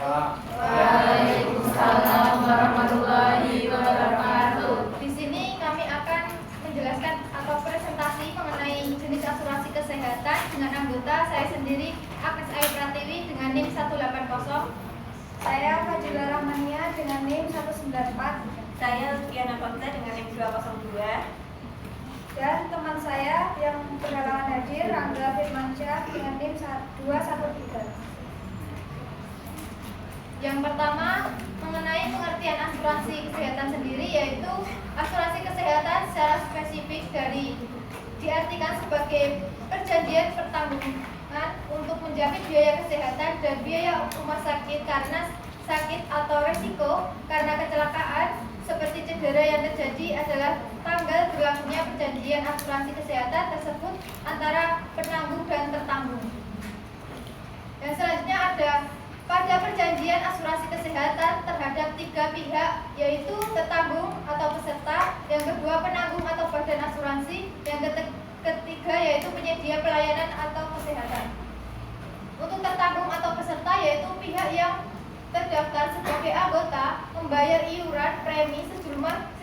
Waalaikumsalam warahmatullahi wabarakatuh. Di sini kami akan menjelaskan atau presentasi mengenai jenis asuransi kesehatan dengan anggota saya sendiri Agnes Ayu Pratiwi dengan NIM 180. Saya Fadila Rahmania dengan NIM 194. Saya Diana Komza dengan NIM 202. Dan teman saya yang berhalangan hadir, Rangga Firmansyah dengan NIM 213. Yang pertama, mengenai pengertian asuransi kesehatan sendiri, yaitu asuransi kesehatan secara spesifik diartikan sebagai perjanjian pertanggungan untuk menjamin biaya kesehatan dan biaya rumah sakit karena sakit atau resiko karena kecelakaan seperti cedera yang terjadi adalah tanggal berlakunya perjanjian asuransi kesehatan tersebut antara penanggung dan tertanggung. Yang selanjutnya ada pada perjanjian asuransi kesehatan terhadap tiga pihak, yaitu tertanggung atau peserta, yang kedua penanggung atau badan asuransi, yang ketiga yaitu penyedia pelayanan atau kesehatan. Untuk tertanggung atau peserta yaitu pihak yang terdaftar sebagai anggota membayar iuran premi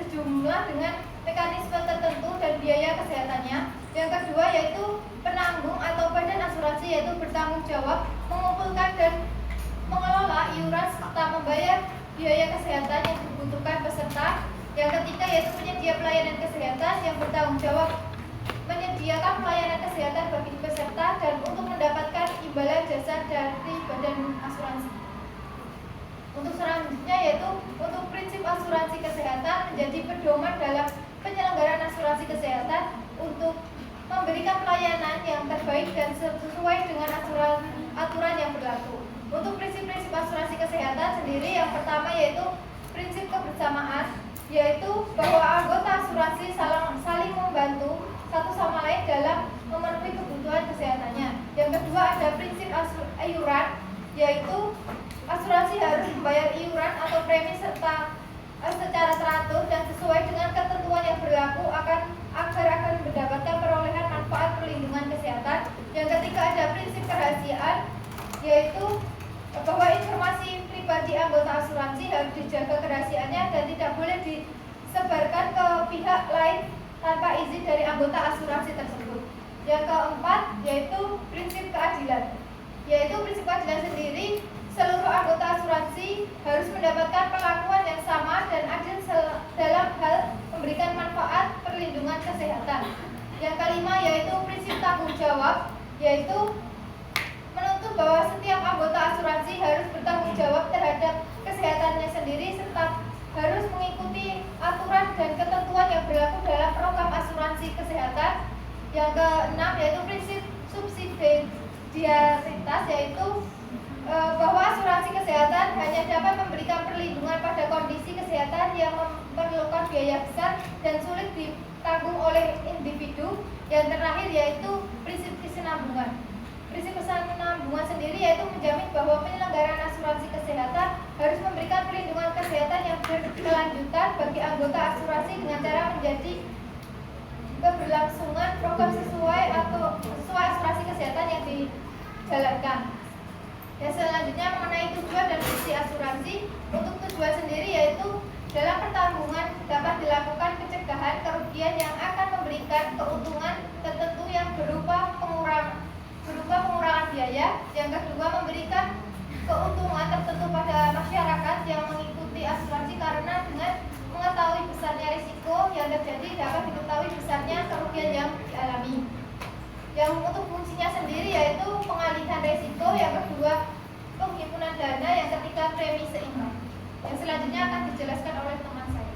sejumlah dengan mekanisme tertentu dan biaya kesehatannya. Yang kedua yaitu penanggung atau badan asuransi, yaitu bertanggung jawab mengumpulkan dan mengelola iuran serta membayar biaya kesehatan yang dibutuhkan peserta. Yang ketiga yaitu penyedia pelayanan kesehatan yang bertanggung jawab menyediakan pelayanan kesehatan bagi peserta dan untuk mendapatkan imbalan jasa dari badan asuransi. Untuk selanjutnya yaitu untuk prinsip asuransi kesehatan menjadi pedoman dalam penyelenggaraan asuransi kesehatan untuk memberikan pelayanan yang terbaik dan sesuai dengan aturan yang berlaku. Untuk prinsip-prinsip asuransi kesehatan sendiri, yang pertama yaitu prinsip kebersamaan, yaitu bahwa anggota asuransi saling membantu satu sama lain dalam memenuhi kebutuhan kesehatannya. Yang kedua ada prinsip iuran, yaitu asuransi harus membayar iuran atau premi secara teratur dan sesuai dengan ketentuan yang berlaku agar akan mendapatkan perolehan manfaat perlindungan kesehatan. Yang ketiga ada prinsip kerahasiaan, yaitu bahwa informasi pribadi anggota asuransi harus dijaga kerahasiaannya dan tidak boleh disebarkan ke pihak lain tanpa izin dari anggota asuransi tersebut. Yang keempat yaitu prinsip keadilan, yaitu prinsip keadilan sendiri seluruh anggota asuransi harus mendapatkan perlakuan yang sama dan adil dalam hal memberikan manfaat perlindungan kesehatan. Yang kelima yaitu prinsip tanggung jawab, yaitu menuntut bahwa setiap anggota asuransi harus bertanggung jawab terhadap kesehatannya sendiri serta harus mengikuti aturan dan ketentuan yang berlaku dalam program asuransi kesehatan. Yang keenam yaitu prinsip subsidiaritas, yaitu bahwa asuransi kesehatan hanya dapat memberikan perlindungan pada kondisi kesehatan yang memerlukan biaya besar dan sulit ditanggung oleh individu. Yang terakhir yaitu prinsip kesinambungan. Prinsip kesinambungan sendiri yaitu menjamin bahwa penyelenggaraan asuransi kesehatan harus memberikan perlindungan kesehatan yang berkelanjutan bagi anggota asuransi dengan cara menjadi keberlangsungan program sesuai asuransi kesehatan yang dijalankan. Dan selanjutnya mengenai tujuan dan fungsi asuransi. Untuk tujuan sendiri yaitu dalam pertanggungan dapat dilakukan pencegahan kerugian yang akan memberikan keuntungan tertentu yang berupa pengurangan biaya. Yang kedua memberikan keuntungan tertentu pada masyarakat yang mengikuti asuransi karena dengan mengetahui besarnya risiko yang terjadi dapat diketahui besarnya kerugian yang dialami. Yang untuk fungsinya sendiri yaitu pengalihan risiko, yang kedua penghimpunan dana, yang ketiga premi seimbang. Yang selanjutnya akan dijelaskan oleh teman saya.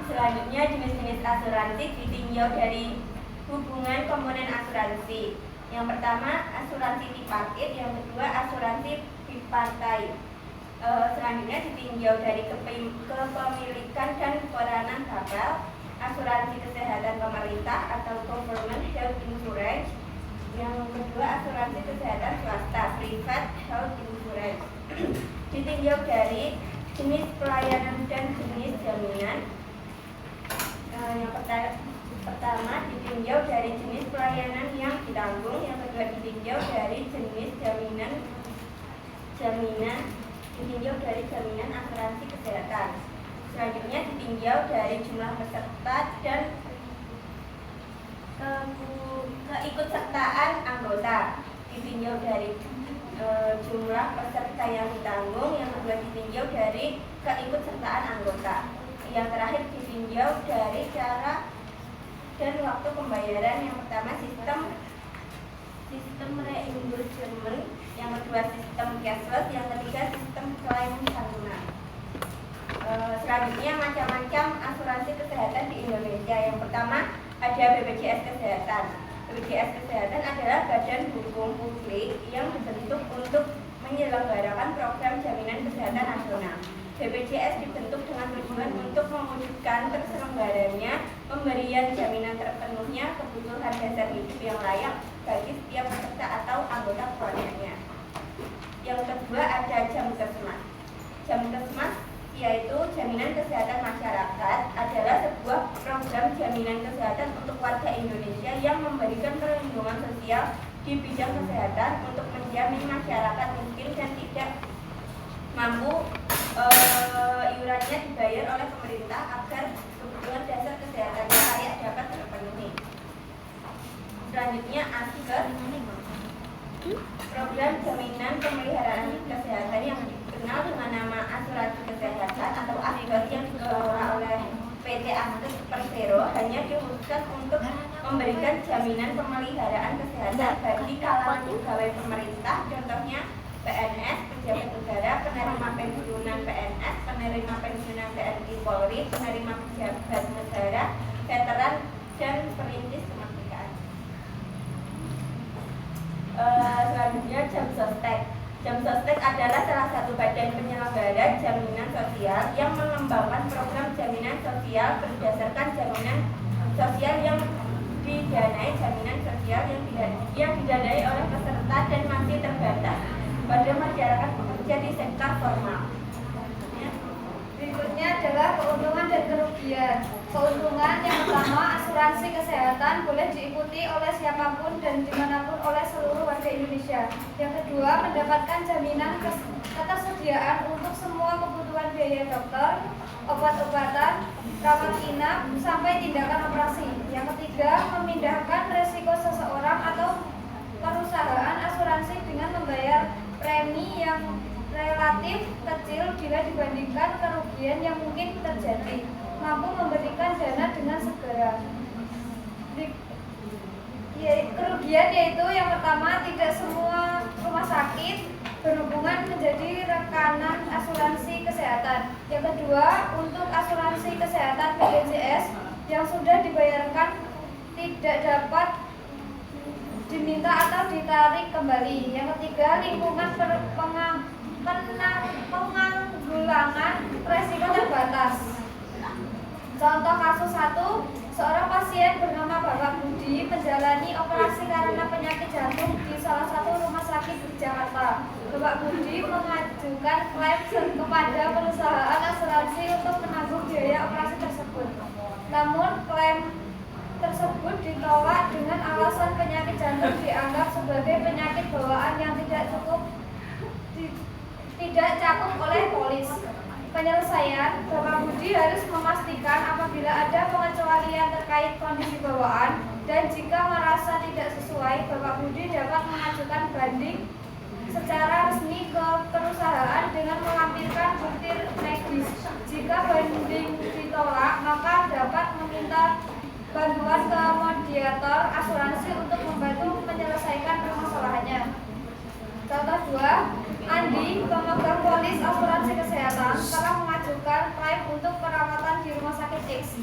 Selanjutnya jenis-jenis asuransi ditinjau dari hubungan komponen asuransi. Yang pertama asuransi tripartit, yang kedua asuransi bipartit. Selanjutnya ditinjau dari kepemilikan dan peranan kapal, asuransi kesehatan pemerintah atau government health insurance. Yang kedua asuransi kesehatan swasta, private health insurance. Ditinjau dari jenis pelayanan dan jenis jaminan. Yang pertama ditinjau dari jenis pelayanan yang ditanggung, yang kedua ditinjau dari jenis jaminan ditinjau dari jaminan asuransi kesehatan. Selanjutnya ditinjau dari jumlah peserta dan keikutsertaan anggota. Ditinjau dari jumlah peserta yang ditanggung. Yang kedua ditinjau dari keikutsertaan anggota. Yang terakhir ditinjau dari cara dan waktu pembayaran. Yang pertama sistem reimbursement, yang kedua sistem cashless, yang ketiga sistem klaim santunan. Selanjutnya macam-macam asuransi kesehatan di Indonesia. Yang pertama ada BPJS Kesehatan. BPJS Kesehatan adalah badan hukum publik yang dibentuk untuk menyelenggarakan program jaminan kesehatan nasional. BPJS dibentuk dengan tujuan untuk mewujudkan terselenggaranya pemberian jaminan terpenuhnya kebutuhan dasar hidup yang layak bagi setiap peserta atau anggota keluarganya. Yang kedua ada Jamkesmas. Jamkesmas yaitu jaminan kesehatan masyarakat, adalah sebuah program jaminan kesehatan untuk warga Indonesia yang memberikan perlindungan sosial di bidang kesehatan untuk menjamin masyarakat miskin dan tidak mampu iurannya dibayar oleh pemerintah agar kebutuhan dasar kesehatannya layak dapat terpenuhi. Selanjutnya ASKES, program jaminan pemeliharaan kesehatan yang dikenal dengan nama asuransi kesehatan atau ASKES yang dikelola oleh PT ASKES Persero, hanya dikhususkan untuk memberikan jaminan pemeliharaan kesehatan bagi kalangan pegawai pemerintah, contohnya PNS, pejabat negara, penerima pensiunan PNS, penerima pensiunan TNI Polri, penerima pejabat negara, veteran, dan perintis kemerdekaan. Selanjutnya Jamsostek. Jamsostek adalah salah satu badan penyelenggara jaminan sosial yang mengembangkan program jaminan sosial berdasarkan jaminan sosial yang didanai yang didanai oleh peserta dan masih terbatas pada masyarakat pekerja di sektor formal. Berikutnya adalah keuntungan dan kerugian. Keuntungan yang pertama, asuransi kesehatan boleh diikuti oleh siapapun dan dimanapun oleh seluruh warga Indonesia. Yang kedua, mendapatkan jaminan ketersediaan untuk semua kebutuhan biaya dokter, obat-obatan, rawat inap, sampai tindakan operasi. Yang ketiga, memindahkan resiko seseorang atau perusahaan asuransi dengan membayar premi yang relatif kecil bila dibandingkan kerugian yang mungkin terjadi, mampu memberikan dana dengan segera. Kerugian yaitu yang pertama, tidak semua rumah sakit berhubungan menjadi rekanan asuransi kesehatan. Yang kedua, untuk asuransi kesehatan BPJS yang sudah dibayarkan tidak dapat diminta atau ditarik kembali. Yang ketiga, lingkungan penanggulangan resiko terbatas. Contoh kasus 1, seorang pasien bernama Bapak Budi menjalani operasi karena penyakit jantung di salah satu rumah sakit di Jakarta. Bapak Budi mengajukan klaim kepada perusahaan asuransi untuk menanggung biaya operasi tersebut. Namun klaim tersebut ditolak dengan alasan penyakit jantung dianggap sebagai penyakit bawaan yang tidak cakup oleh polis. Penyelesaian, Bapak Budi harus memastikan apabila ada pengecualian terkait kondisi bawaan, dan jika merasa tidak sesuai, Bapak Budi dapat mengajukan banding secara resmi ke perusahaan dengan melampirkan bukti medis. Jika banding ditolak, maka dapat meminta bantuan ke mediator asuransi untuk membantu menyelesaikan permasalahannya. Contoh 2, Andi, pemegang polis asuransi kesehatan, telah mengajukan klaim untuk perawatan di rumah sakit X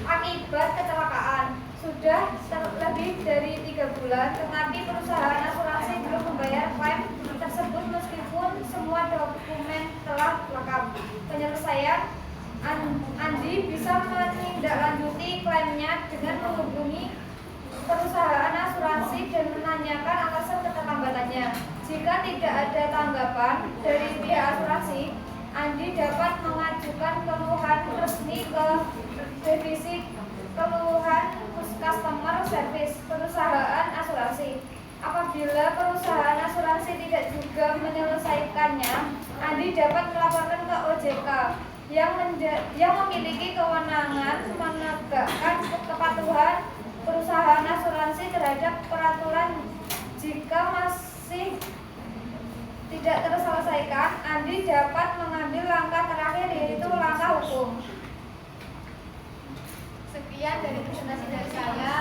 akibat kecelakaan. Sudah lebih dari 3 bulan, tetapi perusahaan asuransi belum membayar klaim tersebut meskipun semua dokumen telah lengkap. Penyelesaian, Andi bisa menindaklanjuti klaimnya dengan menghubungi perusahaan asuransi dan menanyakan alasan keterlambatannya. Jika tidak ada tanggapan dari pihak asuransi, Andi dapat mengajukan keluhan resmi ke divisi keluhan customer service perusahaan asuransi. Apabila perusahaan asuransi tidak juga juga menyelesaikannya, Andi dapat melaporkan ke OJK yang memiliki kewenangan menegakkan kepatuhan perusahaan asuransi terhadap peraturan. Jika masih tidak terselesaikan, Andi dapat mengambil langkah terakhir, yaitu langkah hukum. Sekian dari presentasi dari saya.